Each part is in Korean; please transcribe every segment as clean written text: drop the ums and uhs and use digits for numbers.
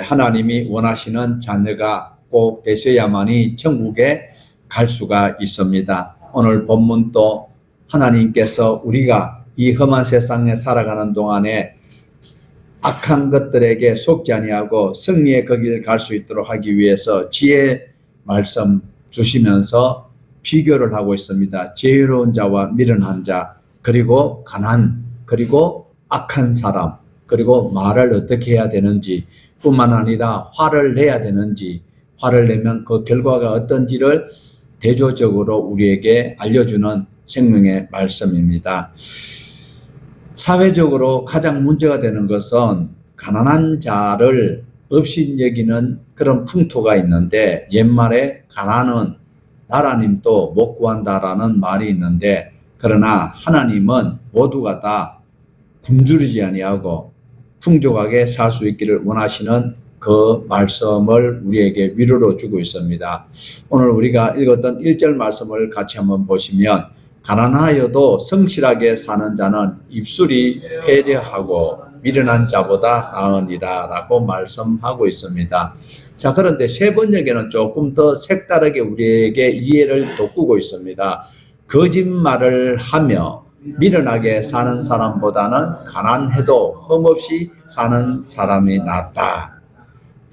하나님이 원하시는 자녀가 꼭 되셔야만이 천국에 갈 수가 있습니다. 오늘 본문도 하나님께서 우리가 이 험한 세상에 살아가는 동안에 악한 것들에게 속지 아니하고 승리의 거기를 갈 수 있도록 하기 위해서 지혜 말씀 주시면서 비교를 하고 있습니다. 지혜로운 자와 미련한 자, 그리고 가난, 그리고 악한 사람, 그리고 말을 어떻게 해야 되는지 뿐만 아니라 화를 내야 되는지, 화를 내면 그 결과가 어떤지를 대조적으로 우리에게 알려주는 생명의 말씀입니다. 사회적으로 가장 문제가 되는 것은 가난한 자를 없인 여기는 그런 풍토가 있는데, 옛말에 가난은 나라님도 못 구한다라는 말이 있는데, 그러나 하나님은 모두가 다 굶주리지 아니하고 풍족하게 살 수 있기를 원하시는 그 말씀을 우리에게 위로로 주고 있습니다. 오늘 우리가 읽었던 1절 말씀을 같이 한번 보시면, 가난하여도 성실하게 사는 자는 입술이 회려하고 미련한 자보다 나으니라 라고 말씀하고 있습니다. 자, 그런데 세 번역에는 조금 더 색다르게 우리에게 이해를 돋구고 있습니다. 거짓말을 하며 미련하게 사는 사람보다는 가난해도 흠없이 사는 사람이 낫다.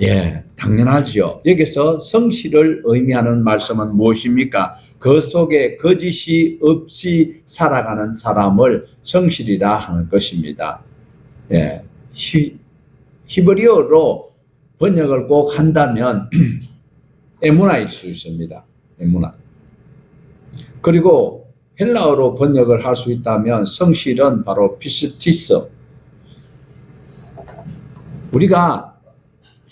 예, 당연하지요. 여기서 성실을 의미하는 말씀은 무엇입니까? 그 속에 거짓이 없이 살아가는 사람을 성실이라 하는 것입니다. 예, 히브리어로 번역을 꼭 한다면 에무나일 수 있습니다. 에무나. 그리고 헬라어로 번역을 할 수 있다면 성실은 바로 피스티스. 우리가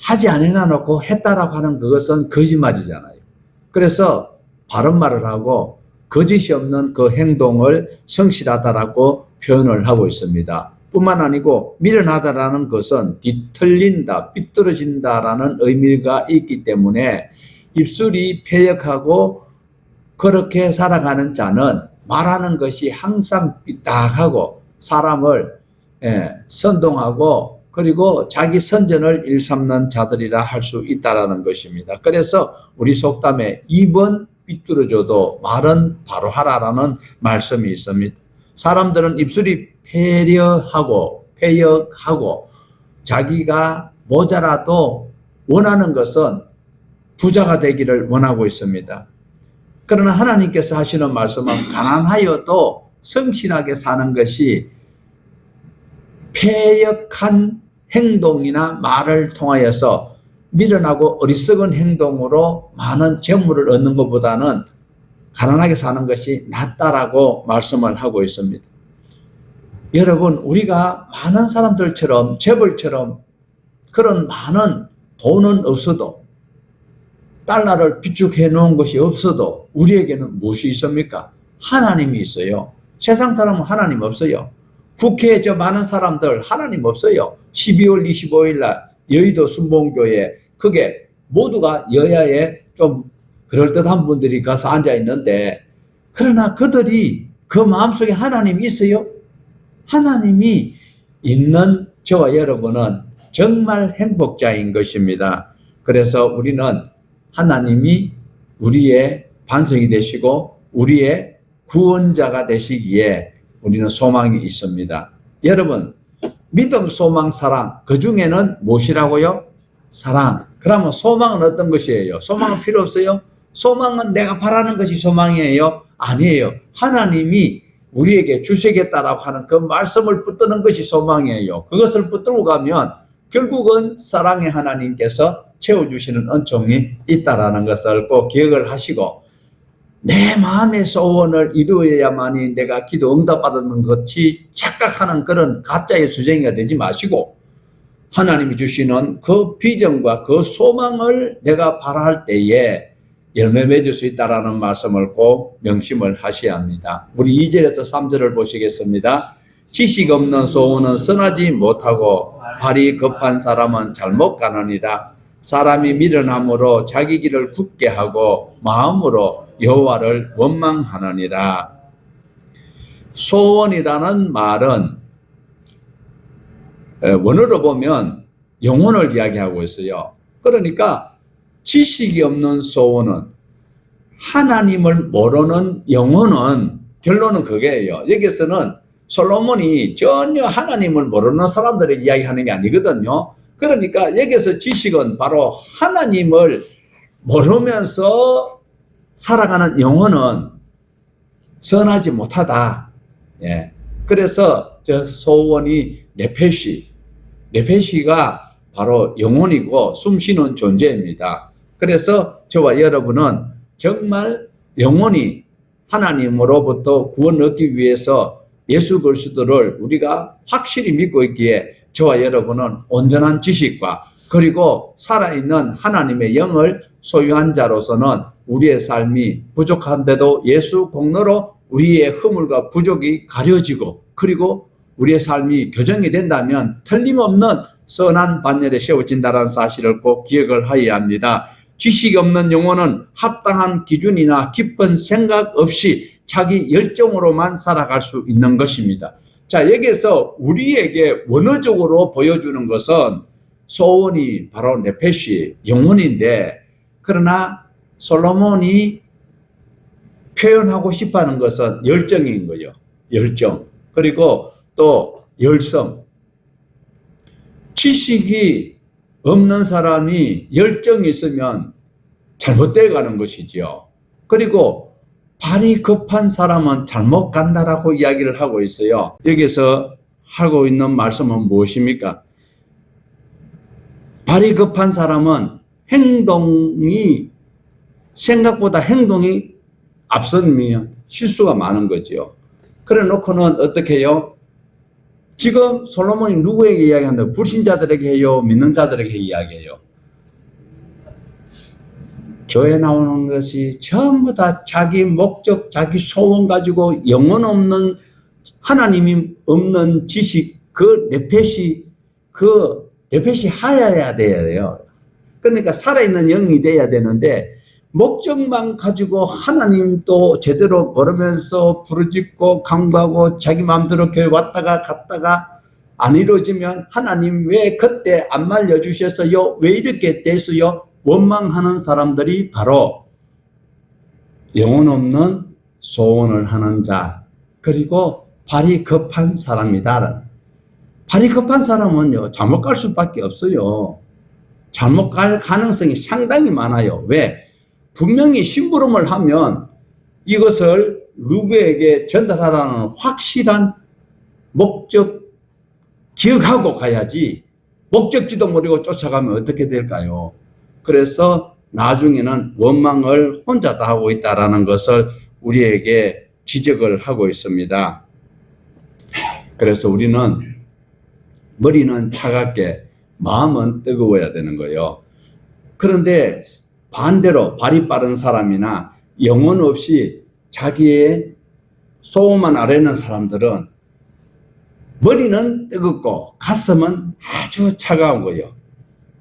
하지 않아 놓고 했다라고 하는 그것은 거짓말이잖아요. 그래서 바른 말을 하고 거짓이 없는 그 행동을 성실하다라고 표현을 하고 있습니다. 뿐만 아니고 미련하다라는 것은 뒤틀린다, 삐뚤어진다라는 의미가 있기 때문에 입술이 패역하고 그렇게 살아가는 자는 말하는 것이 항상 삐딱하고 사람을 선동하고 그리고 자기 선전을 일삼는 자들이라 할 수 있다라는 것입니다. 그래서 우리 속담에 입은 삐뚤어져도 말은 바로 하라라는 말씀이 있습니다. 사람들은 입술이 패역하고 자기가 모자라도 원하는 것은 부자가 되기를 원하고 있습니다. 그러나 하나님께서 하시는 말씀은 가난하여도 성실하게 사는 것이 패역한 행동이나 말을 통하여서 미련하고 어리석은 행동으로 많은 재물을 얻는 것보다는 가난하게 사는 것이 낫다라고 말씀을 하고 있습니다. 여러분, 우리가 많은 사람들처럼 재벌처럼 그런 많은 돈은 없어도 달러를 비축해 놓은 것이 없어도 우리에게는 무엇이 있습니까? 하나님이 있어요. 세상 사람은 하나님 없어요. 국회에 저 많은 사람들 하나님 없어요. 12월 25일 날 여의도 순복음교회 그게 모두가 여야에 좀 그럴듯한 분들이 가서 앉아 있는데, 그러나 그들이 그 마음속에 하나님이 있어요. 하나님이 있는 저와 여러분은 정말 행복자인 것입니다. 그래서 우리는 하나님이 우리의 반석이 되시고 우리의 구원자가 되시기에 우리는 소망이 있습니다. 여러분, 믿음, 소망, 사랑, 그 중에는 무엇이라고요? 사랑. 그러면 소망은 어떤 것이에요? 소망은 필요 없어요? 소망은 내가 바라는 것이 소망이에요? 아니에요. 하나님이 우리에게 주시겠다라고 하는 그 말씀을 붙드는 것이 소망이에요. 그것을 붙들고 가면 결국은 사랑의 하나님께서 채워주시는 은총이 있다라는 것을 꼭 기억을 하시고, 내 마음의 소원을 이루어야만이 내가 기도 응답받는 것이 착각하는 그런 가짜의 수쟁이가 되지 마시고, 하나님이 주시는 그 비전과 그 소망을 내가 바라할 때에 열매 맺을 수 있다라는 말씀을 꼭 명심을 하셔야 합니다. 우리 2절에서 3절을 보시겠습니다. 지식 없는 소원은 선하지 못하고 발이 급한 사람은 잘못 가느니라. 사람이 미련함으로 자기 길을 굳게 하고 마음으로 여호와를 원망하느니라. 소원이라는 말은 원어로 보면 영혼을 이야기하고 있어요. 그러니까 지식이 없는 소원은, 하나님을 모르는 영혼은, 결론은 그게예요. 여기서는 솔로몬이 전혀 하나님을 모르는 사람들을 이야기하는 게 아니거든요. 그러니까 여기서 지식은 바로 하나님을 모르면서 살아가는 영혼은 선하지 못하다. 예. 그래서 저 소원이 네페시가 바로 영혼이고 숨쉬는 존재입니다. 그래서 저와 여러분은 정말 영혼이 하나님으로부터 구원 얻기 위해서 예수 그리스도를 우리가 확실히 믿고 있기에 저와 여러분은 온전한 지식과 그리고 살아있는 하나님의 영을 소유한 자로서는 우리의 삶이 부족한데도 예수 공로로 우리의 허물과 부족이 가려지고, 그리고 우리의 삶이 교정이 된다면 틀림없는 선한 반열에 세워진다는 사실을 꼭 기억을 하여야 합니다. 지식이 없는 영혼은 합당한 기준이나 깊은 생각 없이 자기 열정으로만 살아갈 수 있는 것입니다. 자, 여기서 우리에게 원어적으로 보여주는 것은 소원이 바로 네페시, 영혼인데, 그러나 솔로몬이 표현하고 싶어 하는 것은 열정인 거예요. 열정. 그리고 또 열성. 지식이 없는 사람이 열정이 있으면 잘못되어 가는 것이지요. 그리고 발이 급한 사람은 잘못 간다라고 이야기를 하고 있어요. 여기서 하고 있는 말씀은 무엇입니까? 발이 급한 사람은 생각보다 행동이 앞서면 실수가 많은 거죠. 그래 놓고는 어떻게 해요? 지금 솔로몬이 누구에게 이야기한다고? 불신자들에게 해요? 믿는 자들에게 이야기해요? 교회 나오는 것이 전부 다 자기 목적, 자기 소원 가지고 영혼 없는, 하나님이 없는 지식, 그 네페시 하여야 돼요. 그러니까 살아있는 영이 돼야 되는데, 목적만 가지고 하나님도 제대로 모르면서 부르짖고 간구하고 자기 마음대로 교회 왔다가 갔다가 안 이루어지면 하나님 왜 그때 안 말려주셨어요? 왜 이렇게 됐어요? 원망하는 사람들이 바로 영혼 없는 소원을 하는 자, 그리고 발이 급한 사람이다. 발이 급한 사람은요, 잘못 갈 수밖에 없어요. 잘못 갈 가능성이 상당히 많아요. 왜? 분명히 심부름을 하면 이것을 누구에게 전달하라는 확실한 목적 기억하고 가야지, 목적지도 모르고 쫓아가면 어떻게 될까요? 그래서 나중에는 원망을 혼자 다 하고 있다는 것을 우리에게 지적을 하고 있습니다. 그래서 우리는 머리는 차갑게 마음은 뜨거워야 되는 거예요. 그런데 반대로 발이 빠른 사람이나 영혼 없이 자기의 소원만 아뢰는 사람들은 머리는 뜨겁고 가슴은 아주 차가운 거예요.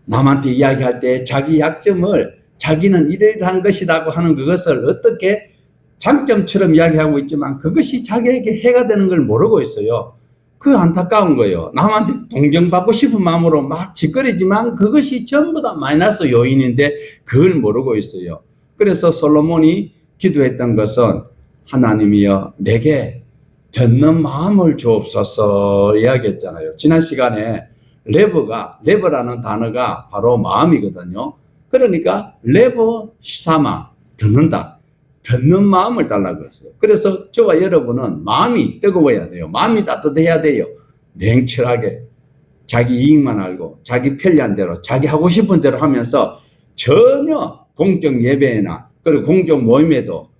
남한테 이야기할 때 자기 약점을 자기는 이러한 것이라고 하는 그것을 어떻게 장점처럼 이야기하고 있지만 그것이 자기에게 해가 되는 걸 모르고 있어요. 그 안타까운 거예요. 남한테 동정받고 싶은 마음으로 막 짓거리지만 그것이 전부 다 마이너스 요인인데 그걸 모르고 있어요. 그래서 솔로몬이 기도했던 것은 하나님이여 내게 듣는 마음을 주옵소서 이야기했잖아요. 지난 시간에 레버라는 단어가 바로 마음이거든요. 그러니까 레버 사마, 듣는다. 듣는 마음을 달라고 했어요. 그래서 저와 여러분은 마음이 뜨거워야 돼요. 마음이 따뜻해야 돼요. 냉철하게 자기 이익만 알고 자기 편리한 대로 자기 하고 싶은 대로 하면서 전혀 공적 예배나 그리고 공적 모임에도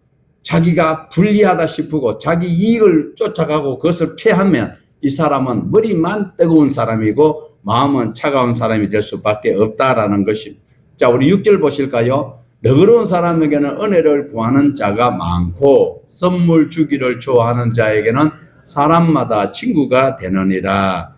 자기가 불리하다 싶고 자기 이익을 쫓아가고 그것을 피하면 이 사람은 머리만 뜨거운 사람이고 마음은 차가운 사람이 될 수밖에 없다라는 것입니다. 자, 우리 6절 보실까요? 너그러운 사람에게는 은혜를 구하는 자가 많고 선물 주기를 좋아하는 자에게는 사람마다 친구가 되느니라.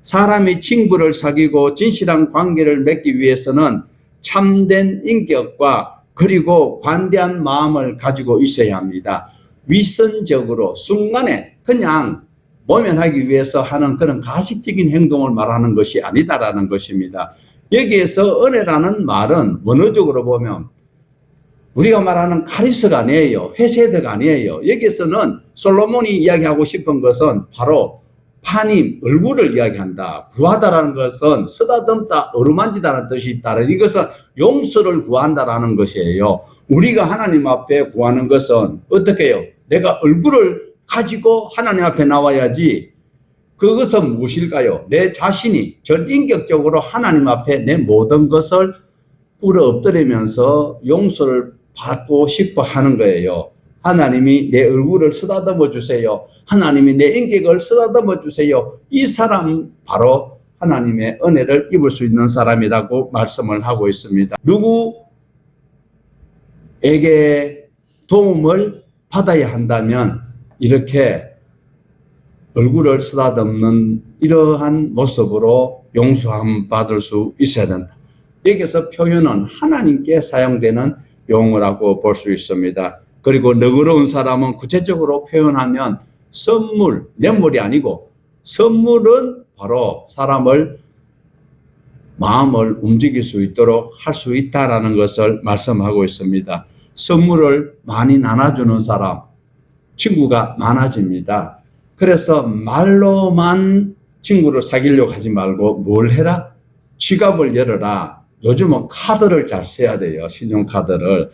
사람이 친구를 사귀고 진실한 관계를 맺기 위해서는 참된 인격과 그리고 관대한 마음을 가지고 있어야 합니다. 위선적으로 순간에 그냥 모면하기 위해서 하는 그런 가식적인 행동을 말하는 것이 아니다라는 것입니다. 여기에서 은혜라는 말은 원어적으로 보면 우리가 말하는 카리스가 아니에요. 헤세드가 아니에요. 여기서는 솔로몬이 이야기하고 싶은 것은 바로 파님, 얼굴을 이야기한다. 구하다라는 것은 쓰다듬다, 어루만지다라는 뜻이 있다. 이것은 용서를 구한다라는 것이에요. 우리가 하나님 앞에 구하는 것은 어떻게 해요? 내가 얼굴을 가지고 하나님 앞에 나와야지. 그것은 무엇일까요? 내 자신이 전인격적으로 하나님 앞에 내 모든 것을 뿌려 엎드리면서 용서를 받고 싶어 하는 거예요. 하나님이 내 얼굴을 쓰다듬어 주세요. 하나님이 내 인격을 쓰다듬어 주세요. 이 사람 바로 하나님의 은혜를 입을 수 있는 사람이라고 말씀을 하고 있습니다. 누구에게 도움을 받아야 한다면 이렇게 얼굴을 쓰다듬는 이러한 모습으로 용서함 받을 수 있어야 된다. 여기서 표현은 하나님께 사용되는 용어라고 볼 수 있습니다. 그리고 너그러운 사람은 구체적으로 표현하면 선물, 뇌물이 아니고 선물은 바로 사람을 마음을 움직일 수 있도록 할 수 있다라는 것을 말씀하고 있습니다. 선물을 많이 나눠주는 사람, 친구가 많아집니다. 그래서 말로만 친구를 사귀려고 하지 말고 뭘 해라? 지갑을 열어라. 요즘은 카드를 잘 써야 돼요. 신용카드를.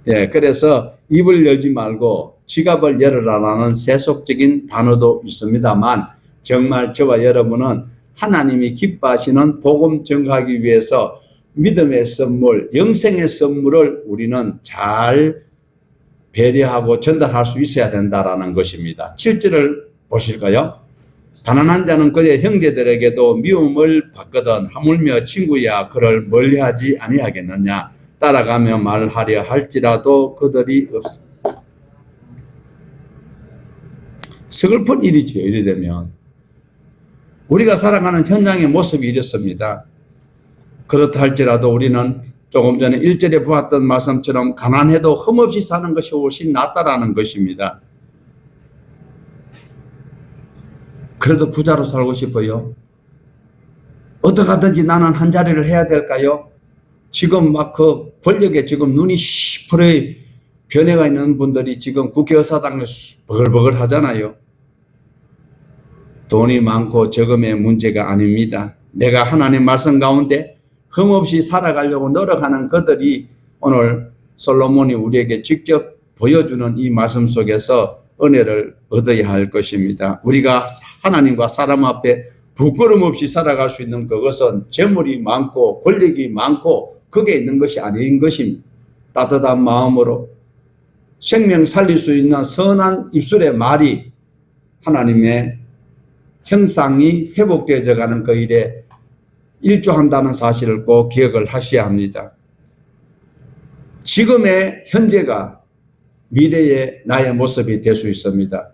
예, 그래서 입을 열지 말고 지갑을 열어라라는 세속적인 단어도 있습니다만 정말 저와 여러분은 하나님이 기뻐하시는 복음 전가하기 위해서 믿음의 선물, 영생의 선물을 우리는 잘 배려하고 전달할 수 있어야 된다라는 것입니다. 7절을 보실까요? 가난한 자는 그의 형제들에게도 미움을 받거든 하물며 친구야 그를 멀리하지 아니하겠느냐. 따라가며 말하려 할지라도 그들이 없습니다. 서글픈 일이죠. 이래 되면 우리가 살아가는 현장의 모습이 이렇습니다. 그렇다 할지라도 우리는 조금 전에 1절에 보았던 말씀처럼 가난해도 흠없이 사는 것이 훨씬 낫다라는 것입니다. 그래도 부자로 살고 싶어요. 어떻게 하든지 나는 한 자리를 해야 될까요? 지금 막 그 권력에 지금 눈이 시퍼렇게 변해가 있는 분들이 지금 국회의사당에 버글버글 하잖아요. 돈이 많고 적음의 문제가 아닙니다. 내가 하나님 말씀 가운데 흠없이 살아가려고 노력하는 그들이 오늘 솔로몬이 우리에게 직접 보여주는 이 말씀 속에서 은혜를 얻어야 할 것입니다. 우리가 하나님과 사람 앞에 부끄럼 없이 살아갈 수 있는 그것은 재물이 많고 권력이 많고 그게 있는 것이 아닌 것입니다. 따뜻한 마음으로 생명 살릴 수 있는 선한 입술의 말이 하나님의 형상이 회복되어져 가는 그 일에 일조한다는 사실을 꼭 기억을 하셔야 합니다. 지금의 현재가 미래의 나의 모습이 될 수 있습니다.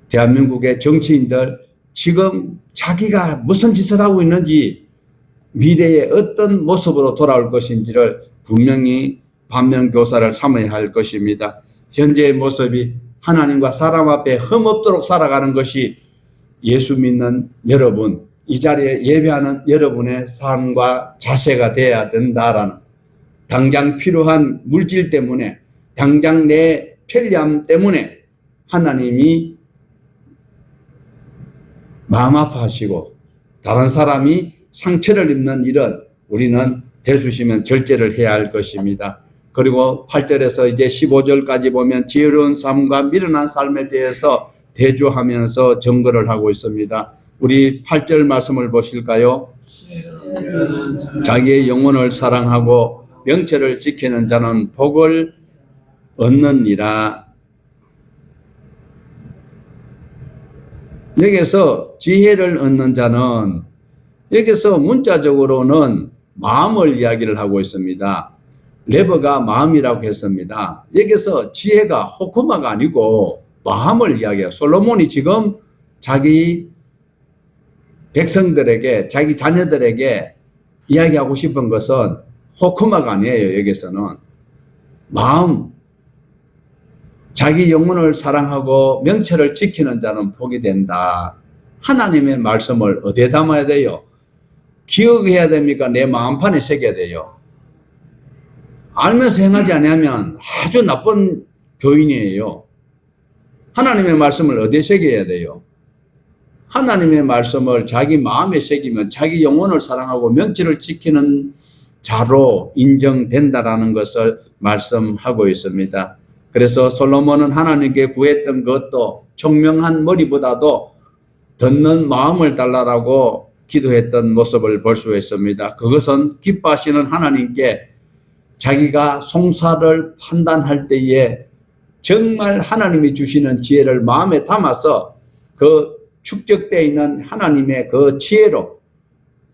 대한민국의 정치인들 지금 자기가 무슨 짓을 하고 있는지 미래에 어떤 모습으로 돌아올 것인지를 분명히 반면교사를 삼아야 할 것입니다. 현재의 모습이 하나님과 사람 앞에 흠없도록 살아가는 것이 예수 믿는 여러분, 이 자리에 예배하는 여러분의 삶과 자세가 되어야 된다라는, 당장 필요한 물질 때문에, 당장 내 편리함 때문에 하나님이 마음 아파하시고 다른 사람이 상처를 입는 일은 우리는 될 수 있으면 절제를 해야 할 것입니다. 그리고 8절에서 이제 15절까지 보면 지혜로운 삶과 미련한 삶에 대해서 대조하면서 증거를 하고 있습니다. 우리 8절 말씀을 보실까요? 자기의 영혼을 사랑하고 명철을 지키는 자는 복을 얻느니라. 여기서 지혜를 얻는 자는, 여기서 문자적으로는 마음을 이야기를 하고 있습니다. 레버가 마음이라고 했습니다. 여기서 지혜가 호쿠마가 아니고 마음을 이야기해요. 솔로몬이 지금 자기 백성들에게, 자기 자녀들에게 이야기하고 싶은 것은 호쿠마가 아니에요. 여기서는 마음, 자기 영혼을 사랑하고 명철을 지키는 자는 복이 된다. 하나님의 말씀을 어디에 담아야 돼요? 기억해야 됩니까? 내 마음판에 새겨야 돼요. 알면서 행하지 않으면 아주 나쁜 교인이에요. 하나님의 말씀을 어디에 새겨야 돼요? 하나님의 말씀을 자기 마음에 새기면 자기 영혼을 사랑하고 명철을 지키는 자로 인정된다라는 것을 말씀하고 있습니다. 그래서 솔로몬은 하나님께 구했던 것도 총명한 머리보다도 듣는 마음을 달라라고 기도했던 모습을 볼 수 있습니다. 그것은 기뻐하시는 하나님께 자기가 송사를 판단할 때에 정말 하나님이 주시는 지혜를 마음에 담아서 그 축적되어 있는 하나님의 그 지혜로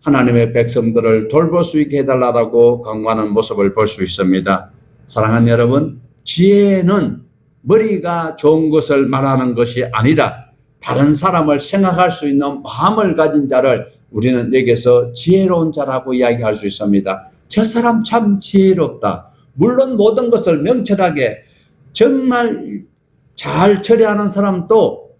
하나님의 백성들을 돌볼 수 있게 해달라고 강구하는 모습을 볼 수 있습니다. 사랑하는 여러분, 지혜는 머리가 좋은 것을 말하는 것이 아니라 다른 사람을 생각할 수 있는 마음을 가진 자를 우리는 여기서 지혜로운 자라고 이야기할 수 있습니다. 저 사람 참 지혜롭다. 물론 모든 것을 명철하게 정말 잘 처리하는 사람도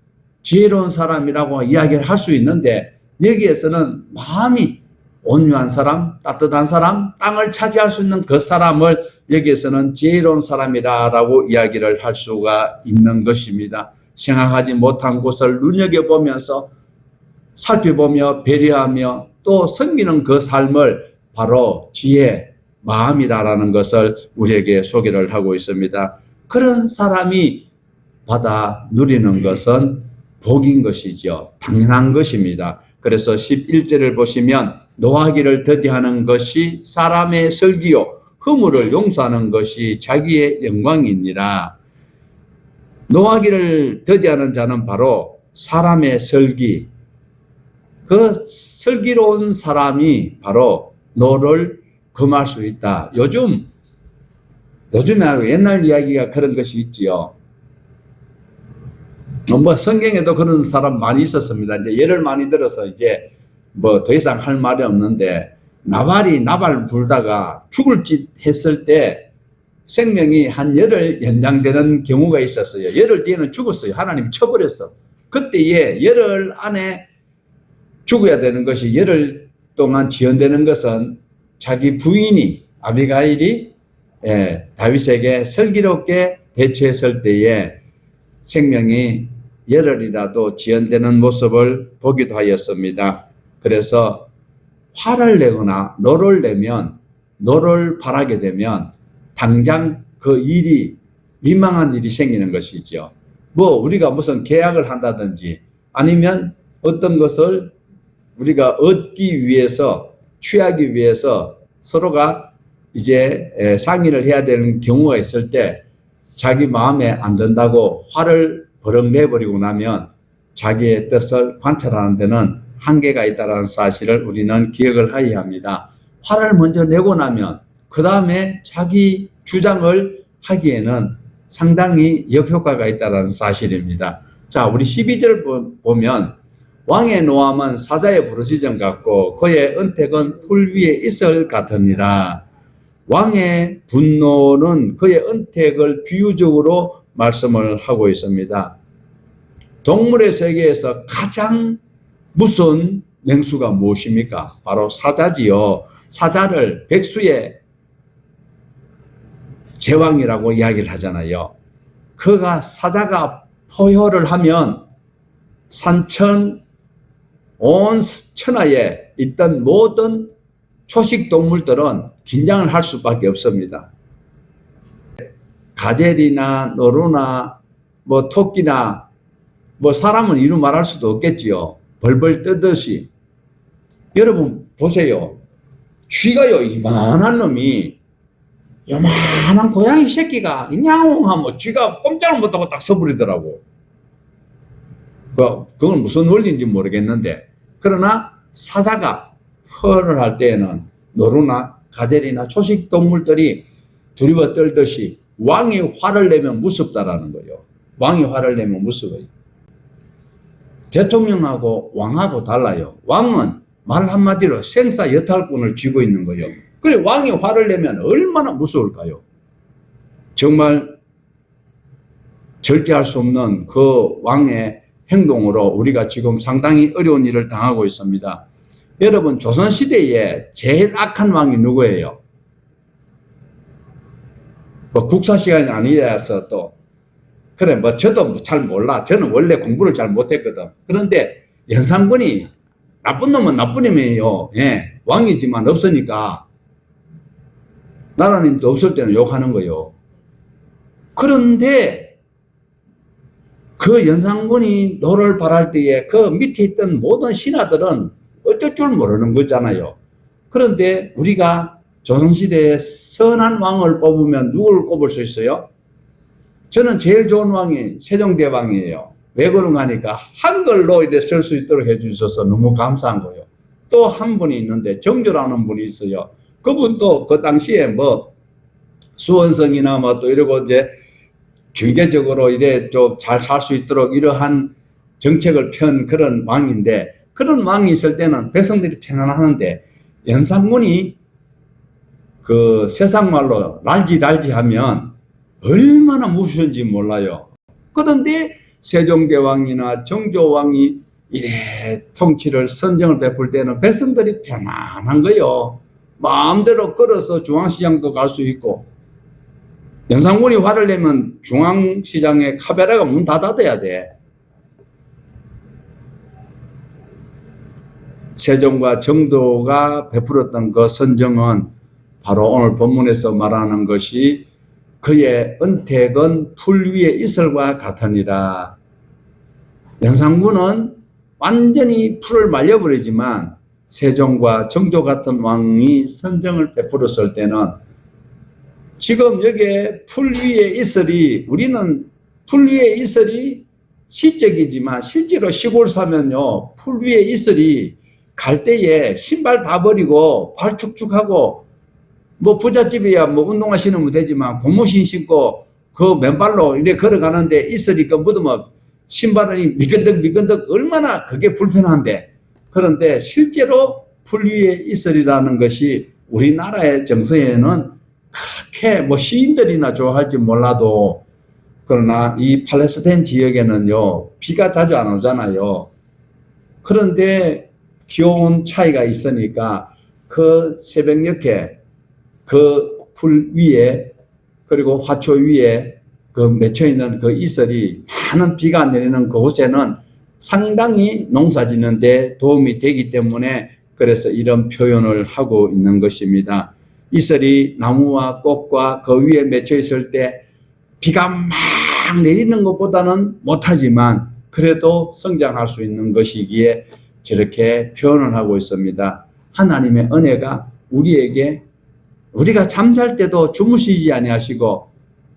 지혜로운 사람이라고 이야기를 할 수 있는데, 여기에서는 마음이 온유한 사람, 따뜻한 사람, 땅을 차지할 수 있는 그 사람을 여기에서는 지혜로운 사람이라고 이야기를 할 수가 있는 것입니다. 생각하지 못한 곳을 눈여겨보면서 살펴보며 배려하며 또 섬기는 그 삶을 바로 지혜, 마음이라는 것을 우리에게 소개를 하고 있습니다. 그런 사람이 받아 누리는 것은 복인 것이죠. 당연한 것입니다. 그래서 11절을 보시면 노하기를 더디하는 것이 사람의 설기요 허물을 용서하는 것이 자기의 영광이니라. 노하기를 더디하는 자는 바로 사람의 설기, 그 슬기로운 사람이 바로 노를 금할 수 있다. 요즘에 옛날 이야기가 그런 것이 있지요. 뭐 성경에도 그런 사람 많이 있었습니다. 이제 예를 많이 들어서 이제 뭐 더 이상 할 말이 없는데, 나발이 나발 불다가 죽을 짓 했을 때 생명이 한 열흘 연장되는 경우가 있었어요. 열흘 뒤에는 죽었어요. 하나님이 쳐버렸어. 그때에 열흘 안에 죽어야 되는 것이 열흘 동안 지연되는 것은 자기 부인이 아비가일이 다윗에게 슬기롭게 대처했을 때에 생명이 열흘이라도 지연되는 모습을 보기도 하였습니다. 그래서 화를 내거나 노를 내면, 노를 바라게 되면 당장 그 일이 민망한 일이 생기는 것이죠. 뭐 우리가 무슨 계약을 한다든지 아니면 어떤 것을 우리가 얻기 위해서, 취하기 위해서 서로가 이제 상의를 해야 되는 경우가 있을 때 자기 마음에 안 든다고 화를 버럭 내버리고 나면 자기의 뜻을 관찰하는 데는 한계가 있다는 사실을 우리는 기억을 해야 합니다. 화를 먼저 내고 나면 그 다음에 자기 주장을 하기에는 상당히 역효과가 있다는 사실입니다. 자, 우리 12절 보면 왕의 노함은 사자의 부르짖음 같고 그의 은택은 풀 위에 있을 같으니라. 왕의 분노는 그의 은택을 비유적으로 말씀을 하고 있습니다. 동물의 세계에서 가장 무서운 맹수가 무엇입니까? 바로 사자지요. 사자를 백수의 제왕이라고 이야기를 하잖아요. 사자가 포효를 하면 산천 온 천하에 있던 모든 초식 동물들은 긴장을 할 수밖에 없습니다. 가젤이나 노루나 뭐 토끼나 뭐 사람은 이루 말할 수도 없겠지요. 벌벌 뜨듯이. 여러분 보세요. 쥐가요, 이만한 놈이 요만한 고양이 새끼가 냐옹 하면 쥐가 꼼짝을 못하고 딱 서버리더라고. 그건 무슨 원리인지 모르겠는데, 그러나 사자가 펄을 할 때에는 노루나 가젤이나 초식 동물들이 두려워 떨듯이 왕이 화를 내면 무섭다라는 거예요. 왕이 화를 내면 무서워요. 대통령하고 왕하고 달라요. 왕은 말 한마디로 생사 여탈권을 쥐고 있는 거예요. 그래, 왕이 화를 내면 얼마나 무서울까요? 정말 절제할 수 없는 그 왕의 행동으로 우리가 지금 상당히 어려운 일을 당하고 있습니다. 여러분, 조선시대에 제일 악한 왕이 누구예요? 뭐 국사 시간이 아니라서 또 그래 뭐 저도 잘 몰라. 저는 원래 공부를 잘 못했거든. 그런데 연산군이 나쁜 놈은 나쁜 놈이에요. 예, 왕이지만 없으니까 나라님도 없을 때는 욕하는 거예요. 그런데 그 연산군이 노를 발할 때에 그 밑에 있던 모든 신하들은 어쩔 줄 모르는 거잖아요. 그런데 우리가 조선시대에 선한 왕을 뽑으면 누구를 꼽을 수 있어요? 저는 제일 좋은 왕이 세종대왕이에요. 왜 그런가 하니까 한글로 이렇게 쓸 수 있도록 해주셔서 너무 감사한 거예요. 또 한 분이 있는데 정조라는 분이 있어요. 그분도 그 당시에 뭐 수원성이나 뭐 또 이러고 이제 경제적으로 이래 좀 잘 살 수 있도록 이러한 정책을 편 그런 왕인데, 그런 왕이 있을 때는 백성들이 편안하는데 연산군이 그 세상 말로 랄지 하면 얼마나 무서운지 몰라요. 그런데 세종대왕이나 정조왕이 이래 통치를 선정을 베풀 때는 백성들이 편안한 거요. 마음대로 걸어서 중앙시장도 갈 수 있고, 연산군이 화를 내면 중앙시장에 카메라가 문 닫아둬야 돼. 세종과 정조가 베풀었던 그 선정은 바로 오늘 본문에서 말하는 것이 그의 은택은 풀 위에 이슬과 같으니라. 연산군은 완전히 풀을 말려버리지만 세종과 정조 같은 왕이 선정을 베풀었을 때는 지금 여기에 풀 위에 이슬이, 우리는 풀 위에 이슬이 시적이지만 실제로 시골 사면요, 풀 위에 이슬이 갈 때에 신발 다 버리고 발 축축하고, 뭐 부잣집이야 뭐 운동화 신으면 되지만 고무신 신고 그 맨발로 이렇게 걸어가는데 이슬이 그 묻으면 신발이 미끈덕 얼마나 그게 불편한데, 그런데 실제로 풀 위에 이슬이라는 것이 우리나라의 정서에는 그렇게 뭐 시인들이나 좋아할지 몰라도, 그러나 이 팔레스타인 지역에는요 비가 자주 안 오잖아요. 그런데 기온 차이가 있으니까 그 새벽녘에 그 풀 위에 그리고 화초 위에 그 맺혀 있는 그 이슬이 많은 비가 내리는 그곳에는 상당히 농사 짓는데 도움이 되기 때문에 그래서 이런 표현을 하고 있는 것입니다. 이슬이 나무와 꽃과 그 위에 맺혀 있을 때 비가 막 내리는 것보다는 못하지만 그래도 성장할 수 있는 것이기에 저렇게 표현을 하고 있습니다. 하나님의 은혜가 우리에게, 우리가 잠잘 때도 주무시지 아니하시고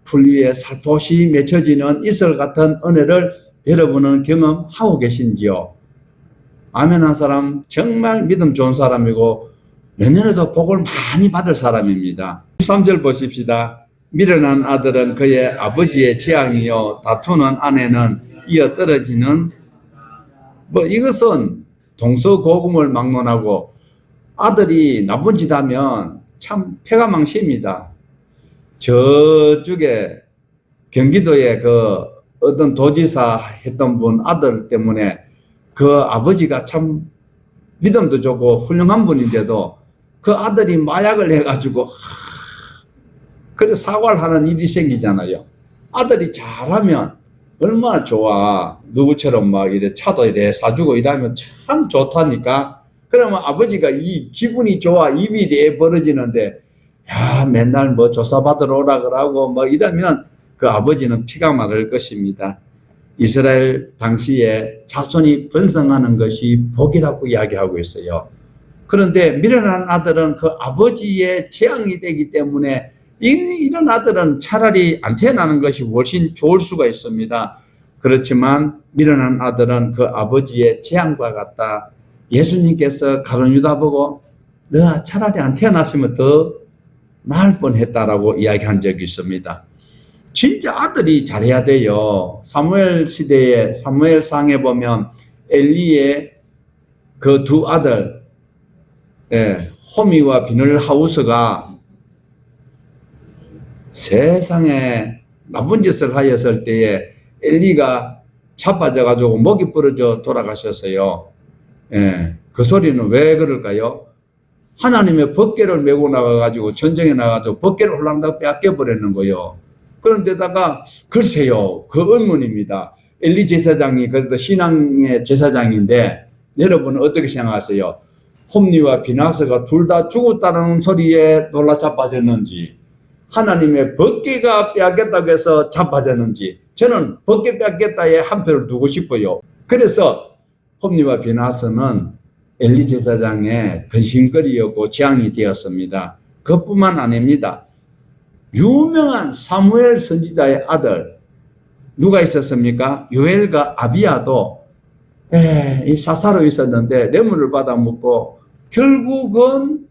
풀 위에 살포시 맺혀지는 이슬 같은 은혜를 여러분은 경험하고 계신지요? 아멘 한 사람 정말 믿음 좋은 사람이고 내년에도 복을 많이 받을 사람입니다. 13절 보십시다. 미련한 아들은 그의 아버지의 재앙이요 다투는 아내는 이어 떨어지는, 뭐 이것은 동서고금을 막론하고 아들이 나쁜 짓 하면 참 패가 망십니다. 저쪽에 경기도에 그 어떤 도지사 했던 분 아들 때문에 그 아버지가 참 믿음도 좋고 훌륭한 분인데도 그 아들이 마약을 해가지고 그래 사과를 하는 일이 생기잖아요. 아들이 잘하면 얼마나 좋아. 누구처럼 막 이래 차도 이래 사주고 이러면 참 좋다니까. 그러면 아버지가 이 기분이 좋아. 입이 이래 벌어지는데 야 맨날 뭐 조사받으러 오라 그러고 뭐 이러면 그 아버지는 피가 마를 것입니다. 이스라엘 당시에 자손이 번성하는 것이 복이라고 이야기하고 있어요. 그런데 미련한 아들은 그 아버지의 재앙이 되기 때문에 이런 아들은 차라리 안 태어나는 것이 훨씬 좋을 수가 있습니다. 그렇지만 미련한 아들은 그 아버지의 재앙과 같다. 예수님께서 가룟 유다 보고 너 차라리 안 태어났으면 더 나을 뻔했다라고 이야기한 적이 있습니다. 진짜 아들이 잘해야 돼요. 사무엘 시대에 사무엘상에 보면 엘리의 그 두 아들 호미와 비늘하우스가 세상에 나쁜 짓을 하였을 때에 엘리가 자빠져가지고 목이 부러져 돌아가셨어요. 예, 그 소리는 왜 그럴까요? 하나님의 법궤를 메고 나가가지고 전쟁에 나가서 법궤를 홀랑당 빼앗겨버리는 거예요. 그런데다가 글쎄요, 그 의문입니다. 엘리 제사장이 그래도 신앙의 제사장인데 여러분은 어떻게 생각하세요? 홈리와 비나스가 둘 다 죽었다는 소리에 놀라 자빠졌는지, 하나님의 법궤가 빼앗겼다고 해서 자빠졌는지, 저는 법궤 빼앗겼다에 한 표를 두고 싶어요. 그래서 홈리와 비나스는 엘리 제사장의 근심거리였고 재앙이 되었습니다. 그것뿐만 아닙니다. 유명한 사무엘 선지자의 아들 누가 있었습니까? 요엘과 아비야도 이 사사로 있었는데 뇌물을 받아 먹고 결국은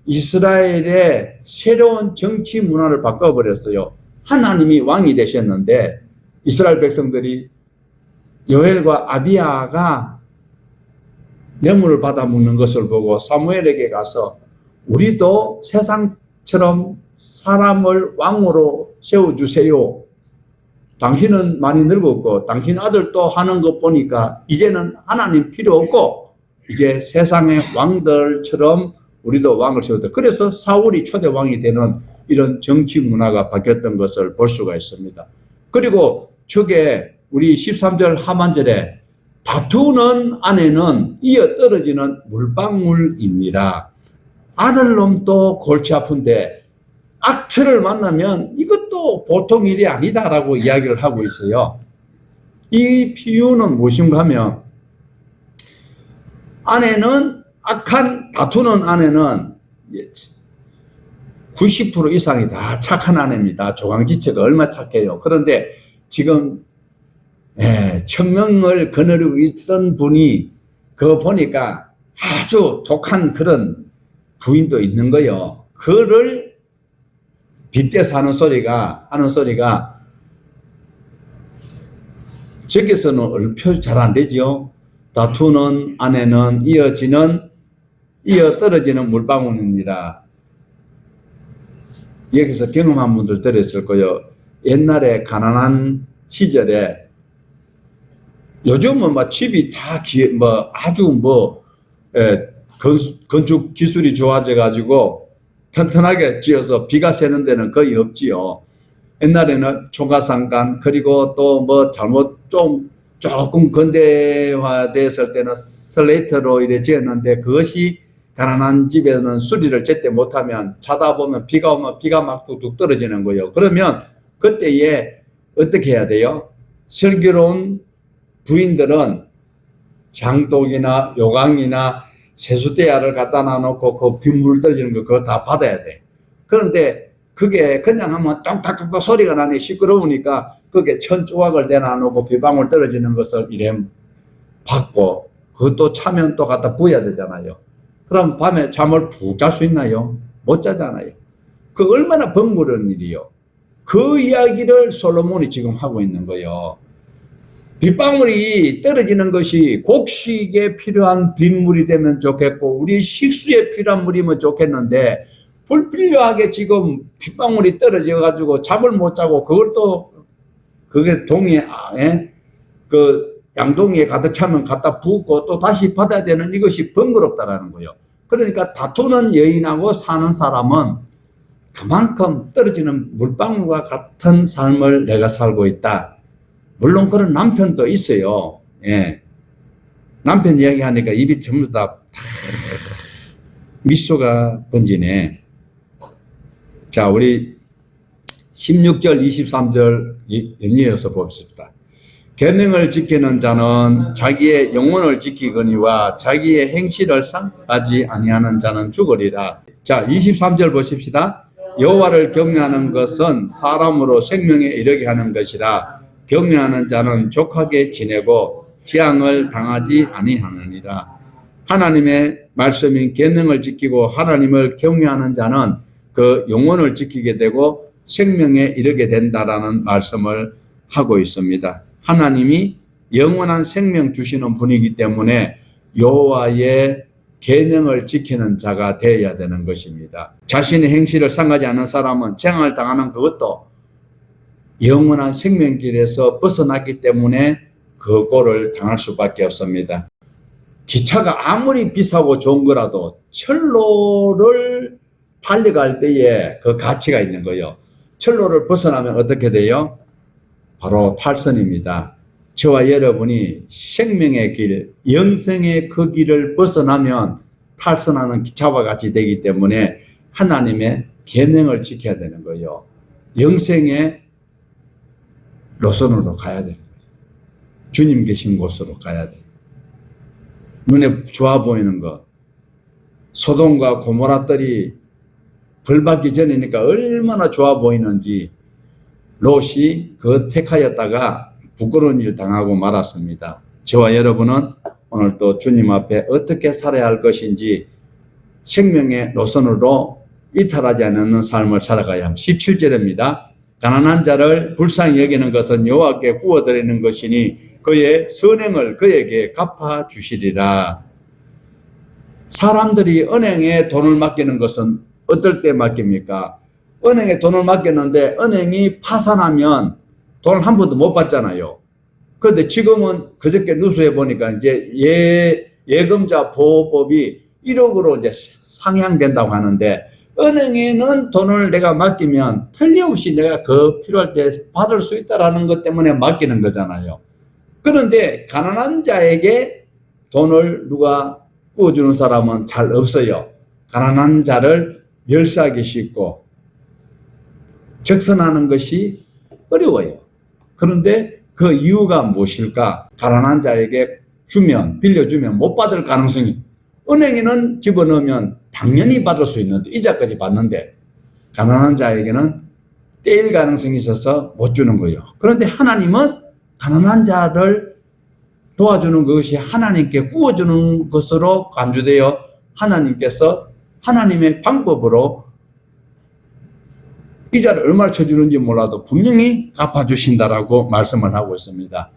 이스라엘의 새로운 정치 문화를 바꿔버렸어요. 하나님이 왕이 되셨는데 이스라엘 백성들이 요엘과 아비야가 뇌물을 받아 먹는 것을 보고 사무엘에게 가서 우리도 세상처럼 사람을 왕으로 세워주세요. 당신은 많이 늙었고 당신 아들도 하는 것 보니까 이제는 하나님 필요 없고 이제 세상의 왕들처럼 우리도 왕을 세우자. 그래서 사울이 초대 왕이 되는 이런 정치 문화가 바뀌었던 것을 볼 수가 있습니다. 그리고 저게 우리 13절 하반절에 다투는 아내는 이어 떨어지는 물방울입니다. 아들놈도 골치 아픈데 악처를 만나면 이것도 보통 일이 아니다라고 이야기를 하고 있어요. 이 비유는 무엇인가 하면 다투는 아내는 90% 이상이 다 착한 아내입니다. 조강지체가 얼마나 착해요. 그런데 지금 천명을 거느리고 있던 분이 그거 보니까 아주 독한 그런 부인도 있는 거예요. 그를 빗대서 하는 소리가 저기서는 얼표 잘 안 되죠. 다투는 아내는 이어 떨어지는 물방울입니다. 여기서 경험한 분들 들었을 거예요. 옛날에 가난한 시절에 요즘은 막 집이 다 아주 건축 기술이 좋아져 가지고 튼튼하게 지어서 비가 새는 데는 거의 없지요. 옛날에는 초가상간 그리고 또 조금 근대화됐을 때는 슬레이트로 이래 지었는데 그것이 가난한 집에는 수리를 제때 못하면 자다 보면 비가 오면 비가 막 뚝뚝 떨어지는 거예요. 그러면 그때에 어떻게 해야 돼요? 슬기로운 부인들은 장독이나 요강이나 세수대야를 갖다 놔놓고 그 빗물 떨어지는 거 그거 다 받아야 돼. 그런데 그게 그냥 하면 똥딱똥딱 소리가 나니 시끄러우니까 그게 천조각을 내놔놓고 비방울 떨어지는 것을 이래 받고 그것도 차면 또 갖다 부어야 되잖아요. 그럼 밤에 잠을 푹 잘 수 있나요? 못 자잖아요. 그 얼마나 번거로운 일이요. 그 이야기를 솔로몬이 지금 하고 있는 거예요. 빗방울이 떨어지는 것이 곡식에 필요한 빗물이 되면 좋겠고 우리 식수에 필요한 물이면 좋겠는데 불필요하게 지금 빗방울이 떨어져 가지고 잠을 못 자고 그걸 또 그게 그 양동이에 가득 차면 갖다 붓고 또 다시 받아야 되는 이것이 번거롭다라는 거예요. 그러니까 다투는 여인하고 사는 사람은 그만큼 떨어지는 물방울과 같은 삶을 내가 살고 있다. 물론 그런 남편도 있어요. 예. 남편 이야기하니까 입이 전부 다 미소가 번지네. 자, 우리 16절, 23절 연이어서 봅시다. 계명을 지키는 자는 자기의 영혼을 지키거니와 자기의 행실을 상하지 아니하는 자는 죽으리라. 자, 23절 보십시다. 여호와를 경외하는 것은 사람으로 생명에 이르게 하는 것이라. 경외하는 자는 족하게 지내고 재앙을 당하지 아니하느니라. 하나님의 말씀인 계명을 지키고 하나님을 경외하는 자는 그 영혼을 지키게 되고 생명에 이르게 된다라는 말씀을 하고 있습니다. 하나님이 영원한 생명 주시는 분이기 때문에 여호와의 계명을 지키는 자가 되어야 되는 것입니다. 자신의 행실을 상하지 않는 사람은 재앙을 당하는 그것도 영원한 생명길에서 벗어났기 때문에 그 꼴을 당할 수밖에 없습니다. 기차가 아무리 비싸고 좋은 거라도 철로를 달려갈 때에 그 가치가 있는 거예요. 철로를 벗어나면 어떻게 돼요? 바로 탈선입니다. 저와 여러분이 생명의 길, 영생의 그 길을 벗어나면 탈선하는 기차와 같이 되기 때문에 하나님의 계명을 지켜야 되는 거예요. 영생의 노선으로 가야 되는 거예요. 주님 계신 곳으로 가야 돼요. 눈에 좋아 보이는 것. 소돔과 고모라들이 불 받기 전이니까 얼마나 좋아 보이는지 롯이 그 택하였다가 부끄러운 일 당하고 말았습니다. 저와 여러분은 오늘 또 주님 앞에 어떻게 살아야 할 것인지 생명의 노선으로 이탈하지 않는 삶을 살아가야 합니다. 17절입니다. 가난한 자를 불쌍히 여기는 것은 여호와께 구워드리는 것이니 그의 선행을 그에게 갚아주시리라. 사람들이 은행에 돈을 맡기는 것은 어떨 때 맡깁니까? 은행에 돈을 맡겼는데 은행이 파산하면 돈을 한 번도 못 받잖아요. 그런데 지금은 그저께 뉴스에 보니까 이제 예금자 보호법이 1억으로 이제 상향된다고 하는데 은행에는 돈을 내가 맡기면 틀림없이 내가 그 필요할 때 받을 수 있다라는 것 때문에 맡기는 거잖아요. 그런데 가난한 자에게 돈을 누가 구워주는 사람은 잘 없어요. 가난한 자를 멸시하기 쉽고 적선하는 것이 어려워요. 그런데 그 이유가 무엇일까? 가난한 자에게 빌려주면 못 받을 가능성이, 은행에는 집어넣으면 당연히 받을 수 있는데 이자까지 받는데 가난한 자에게는 떼일 가능성이 있어서 못 주는 거예요. 그런데 하나님은 가난한 자를 도와주는 것이 하나님께 구워주는 것으로 간주되어 하나님께서 하나님의 방법으로 이자를 얼마나 쳐주는지 몰라도 분명히 갚아주신다라고 말씀을 하고 있습니다.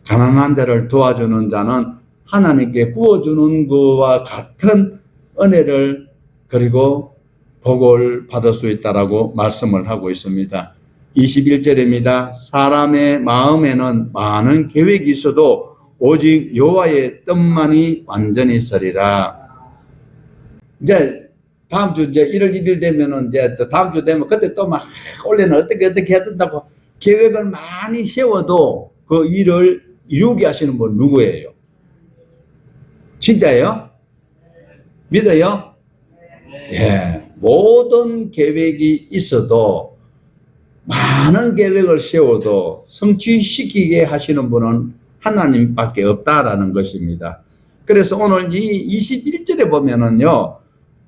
가난한 자를 도와주는 자는 하나님께 구워주는 것과 같은 은혜를 그리고 복을 받을 수 있다라고 말씀을 하고 있습니다. 21절입니다. 사람의 마음에는 많은 계획이 있어도 오직 여호와의 뜻만이 완전히 서리라. 이제 다음 주 이제 1월 1일 되면은 이제 또 다음 주 되면 그때 또 막 올해는 어떻게 해야 된다고 계획을 많이 세워도 그 일을 이루게 하시는 분 누구예요? 진짜예요? 믿어요? 예. 모든 계획이 있어도 많은 계획을 세워도 성취시키게 하시는 분은 하나님밖에 없다라는 것입니다. 그래서 오늘 이 21절에 보면은요,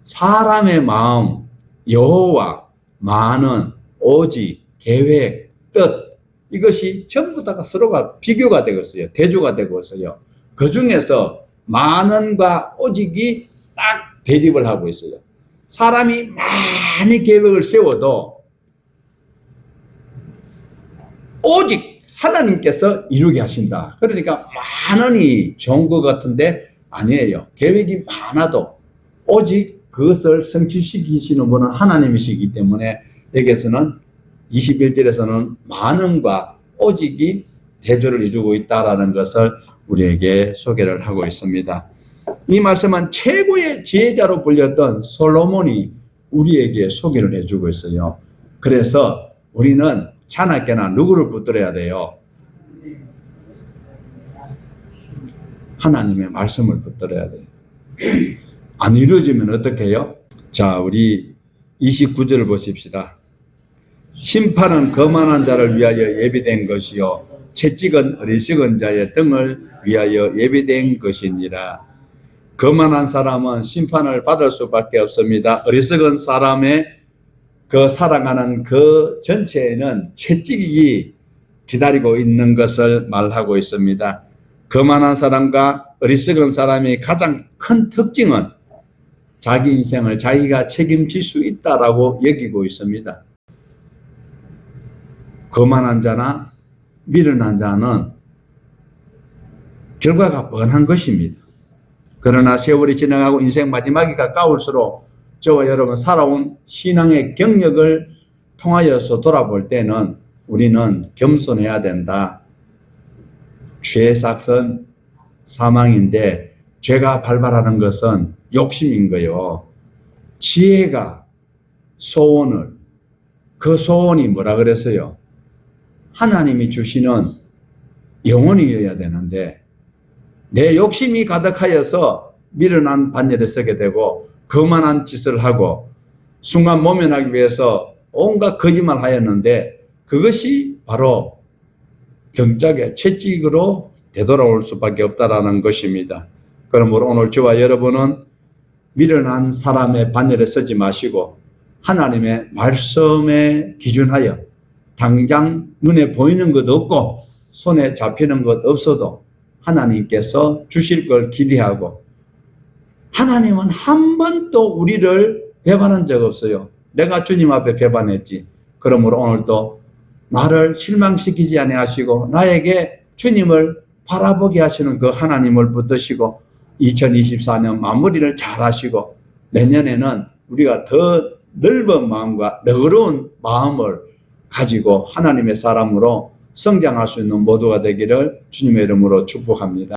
사람의 마음, 여호와, 많은, 오직, 계획, 뜻, 이것이 전부 다가 서로가 비교가 되고 있어요. 대조가 되고 있어요. 그 중에서 많은과 오직이 딱 대립을 하고 있어요. 사람이 많이 계획을 세워도 오직 하나님께서 이루게 하신다. 그러니까 많으니 좋은 것 같은데 아니에요. 계획이 많아도 오직 그것을 성취시키시는 분은 하나님이시기 때문에 여기에서는 21절에서는 많음과 오직이 대조를 이루고 있다라는 것을 우리에게 소개를 하고 있습니다. 이 말씀은 최고의 지혜자로 불렸던 솔로몬이 우리에게 소개를 해주고 있어요. 그래서 우리는 자나깨나 누구를 붙들어야 돼요? 하나님의 말씀을 붙들어야 돼요. 안 이루어지면 어떻게 해요? 자, 우리 29절을 보십시다. 심판은 거만한 자를 위하여 예비된 것이요 채찍은 어리석은 자의 등을 위하여 예비된 것이니라. 거만한 사람은 심판을 받을 수밖에 없습니다. 어리석은 사람의 그 살아가는 그 전체에는 채찍이 기다리고 있는 것을 말하고 있습니다. 거만한 사람과 어리석은 사람의 가장 큰 특징은 자기 인생을 자기가 책임질 수 있다라고 여기고 있습니다. 거만한 자나 미련한 자는 결과가 뻔한 것입니다. 그러나 세월이 지나가고 인생 마지막이 가까울수록 저와 여러분 살아온 신앙의 경력을 통하여서 돌아볼 때는 우리는 겸손해야 된다. 죄의 삭은 사망인데 죄가 발발하는 것은 욕심인 거요. 지혜가 소원을, 그 소원이 뭐라 그랬어요? 하나님이 주시는 영혼이어야 되는데 내 욕심이 가득하여서 미련한 반열에 서게 되고 거만한 짓을 하고 순간 모면하기 위해서 온갖 거짓말 하였는데 그것이 바로 경작의 채찍으로 되돌아올 수밖에 없다라는 것입니다. 그러므로 오늘 저와 여러분은 미련한 사람의 반열에 서지 마시고 하나님의 말씀에 기준하여 당장 눈에 보이는 것 없고 손에 잡히는 것 없어도 하나님께서 주실 걸 기대하고 하나님은 한 번도 우리를 배반한 적 없어요. 내가 주님 앞에 배반했지. 그러므로 오늘도 나를 실망시키지 아니하시고 나에게 주님을 바라보게 하시는 그 하나님을 붙드시고 2024년 마무리를 잘 하시고 내년에는 우리가 더 넓은 마음과 너그러운 마음을 가지고 하나님의 사람으로 성장할 수 있는 모두가 되기를 주님의 이름으로 축복합니다.